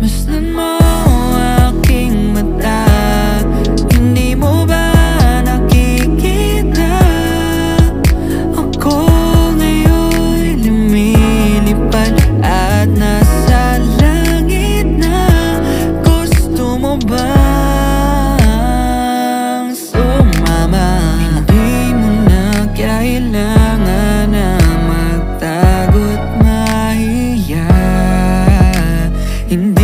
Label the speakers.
Speaker 1: Masdan mo aking mata, hindi mo ba nakikita? Ako ngayon'y lumilipad at nasa langit na. Gusto mo bang sumama? Hindi mo na kailangan na magtago't mahiya. Hindi